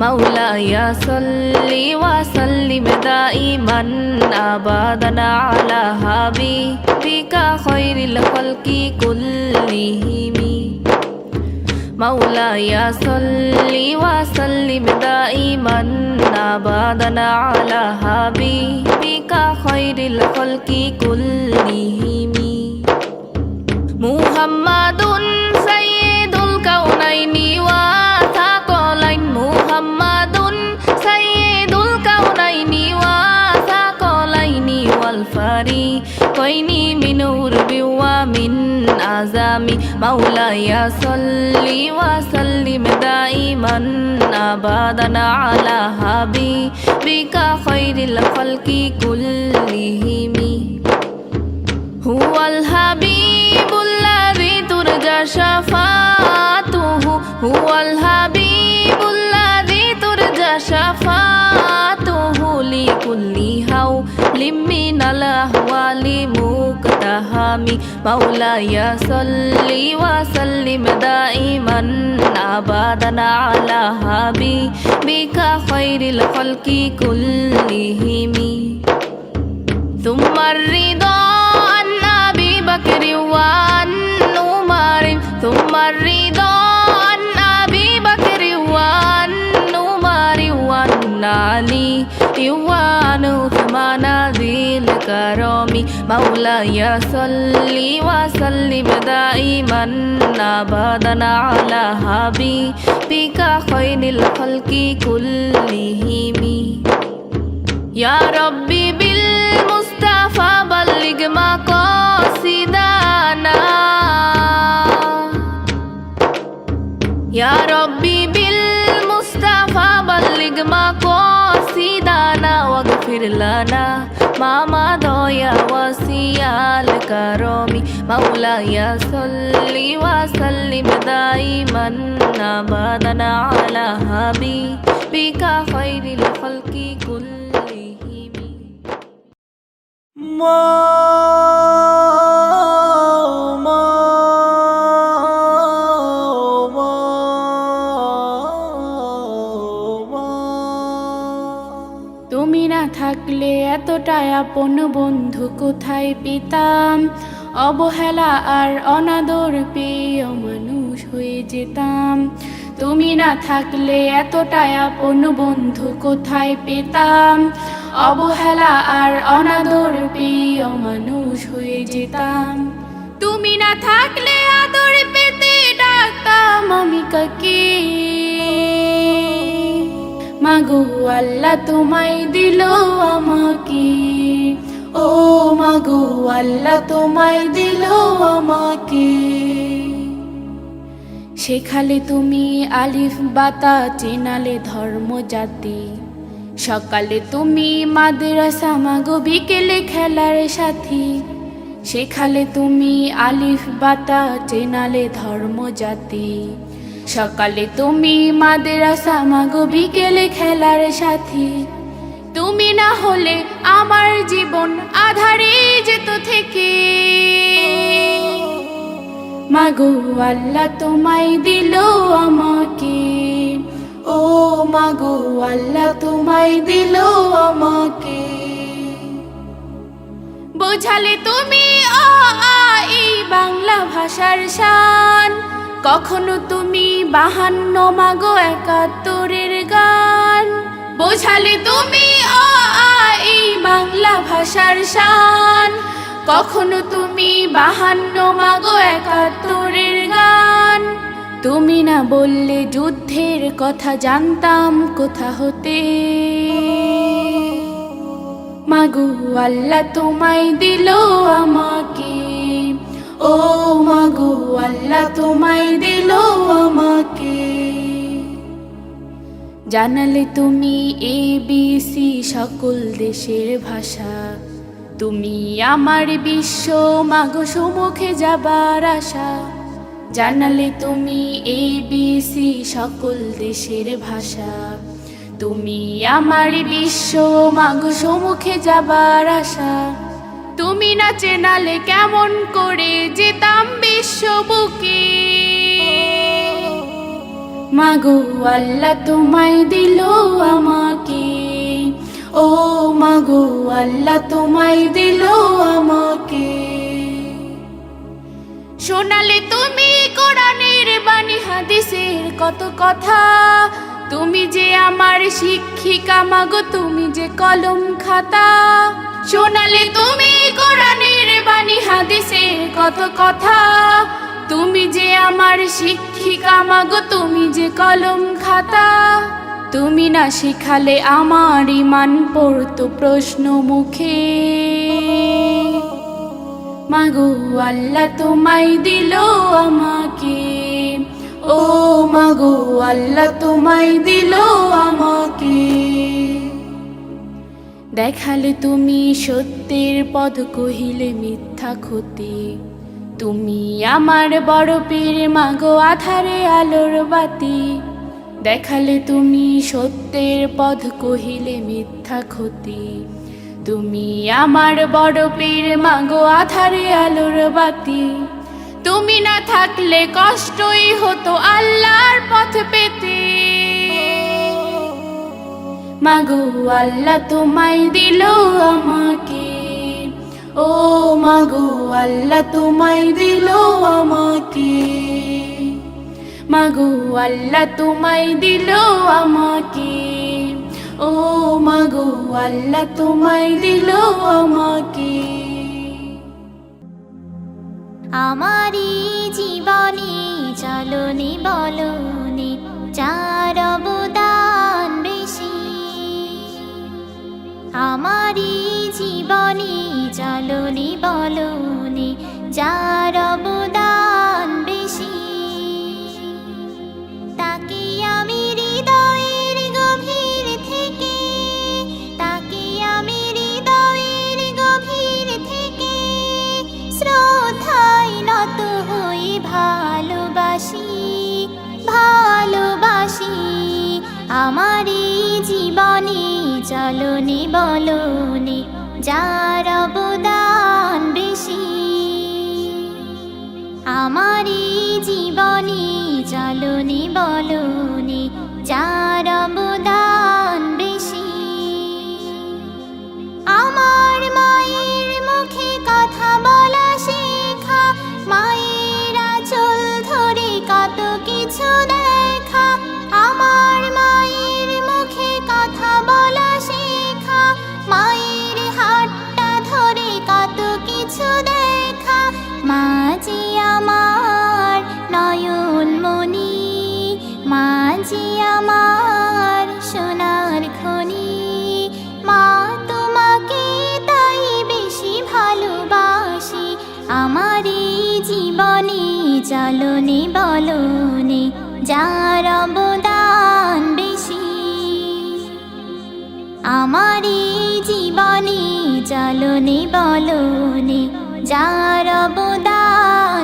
مولاي صل وسلم دائما أبدا على حبيبك خير الخلق كلهم مولاي صل وسلم دائما أبدا على حبيبك خير الخلق كلهم محمد سيد الكونين وثقلين محمد سيد الكونين وثقلين والفريقين من عرب ومن عزم مولاي صل وسلم دائما أبدا على حبيبك خير الخلق كلهم هو الحبيب الذي ترجى شفاعته هو الحبيب الذي ترجى شفاعته لكل حول من الأهوال مقتحم مولاي صل وسلم دائما أبدا على حبيبك خير الخلق كلهم ثم الرضا عن أبي بكر وعن عمر ثم الرضا عن أبي بكر وعن عمر وعن علي وعن عثمان ذي الكرم مولاي صل وسلم دائما أبدا على حبيبك خير الخلق كلهم يا ربي بالمصطفى بلغ مقاصدنا يا ربي بالمصطفى بلغ مقاصدنا واغفر لنا ما مضى يا وسيع الكرم مولاي صل وسلم دائما أبدا على حبيبك خير الخلق كلهم তুমি না থাকলে এতটাই আপন বন্ধু কোথায় পেতাম অবহেলা আর অনাদর পেয়ে মানুষ হয়ে যেতাম তুমি না থাকলে এতটাই আপন বন্ধু কোথায় পেতাম অবহেলা আর অনাদর পেয়ে মানুষ হয়ে যেতাম তুমি না থাকলে আদর পেতে ডাকতাম আমি কাকে মাগো আল্লাহ তোমায় দিল আমাকে ও মাগো আল্লাহ তোমায় দিল আমাকে শেখালে তুমি আলিফ বাতা চেনালে ধর্ম জাতি সকালে তুমি মাদ্রাসা মাগো বিকেলে খেলার সাথী শেখালে তুমি আলিফ বাতা চেনালে ধর্ম জাতি সকালে তুমি মাদ্রাসা মাগো বিকেলে খেলার সাথী তুমি না হলে আমার জীবন আধারে যেত থেকে মাগো আল্লাহ তোমায় দিল আমাকে ও মাগো আল্লাহ তোমায় দিল আমাকে বোঝালে তুমি আ আ এই বাংলা ভাষার শান কখনো তুমি 52 মাগো 71-এর গান বোঝালে তুমি আ আ এই বাংলা ভাষার শান কখনো তুমি 52 মাগো 71-এর গান তুমি না বললে যুদ্ধের কথা জানতাম কোথা হতে মাগো আল্লাহ তোমায় দিল আমাকে ও মাগো আল্লাহ তোমায় দিল আমাকে জানালে তুমি ABC সকল দেশের ভাষা তুমি আমার বিশ্ব মাগো সম্মুখে যাবার আশা জানালে তুমি ABC সকল দেশের ভাষা তুমি আমার বিশ্ব মাগো সম্মুখে যাবার আশা তুমি না চেনালে কেমন করে যেতাম বিশ্ব বুকে মাগো আল্লাহ তোমায় দিল আমাকে, ও মাগো আল্লাহ তোমায় দিল আমাকে। শোনালে তুমি কোরআনের বাণী হাদিসের কত কথা, তুমি যে আমার শিক্ষিকা মাগো, তুমি যে কলম খাতা। শোনালে তুমি কোরআনের বাণী হাদিসের কত কথা, তুমি যে আমার শিক্ষিকা মাগো, তুমি যে কলম খাতা। তুমি না শিখালে আমার ঈমান পড়তো প্রশ্ন মুখে, মাগো আল্লাহ তোমায় দিল আমাকে, ও মাগো আল্লাহ তোমায় দিল আমাকে। দেখালে তুমি সত্যের পথ, কহিলে মিথ্যা ক্ষতি। তুমি আমার বড় পীর মাগো, আধারে আলোর বাতি। দেখালে তুমি সত্যের পথ, কহিলে মিথ্যা ক্ষতি। তুমি আমার বড় পীর মাগো, আধারে আলোর বাতি। তুমি না থাকলে কষ্টই হতো আল্লাহর পথ পেতে, মাগো আল্লাহ তোমায় দিল আমাকে, ও মাগো আল্লাহ তোমায় দিল আমাকে। মাগো আল্লাহ তোমায় দিল আমাকে, ও মাগো আল্লাহ তোমায় দিল আমাকে। আমারি জীবনে চলনি বলনি যার অবদান বেশি, আমারি জীবনে চলনি বলনি যার অবদান বেশি। তাকে আমি হৃদয়ের গভীর থেকে, তাকে আমি হৃদয়ের গভীর থেকে শ্রদ্ধায় নত হই ভালোবাসি, ভালোবাসি। আমারি জীবনে চলনি বলনি যার অবদান বেশি, আমারি জীবনে চলনি বলনি যার অবদান বেশি। আমার মায়ের মুখে কথা বলা শেখা, মায়ের আঁচল ধরে কত কিছু দেখা। আমার মায়ের মুখে কথা বলা শেখা, মায়ের হাতটা ধরে কত কিছু দেখা। মা যে আমার নয়নমণি, মা যে আমার সোনার খনি। মা তোমাকে তাই বেশি ভালোবাসি, আমারি জীবনে চলনি বলনি যার অবদান বেশি। আমারি জীবনে চলনি বলনি যার অবদান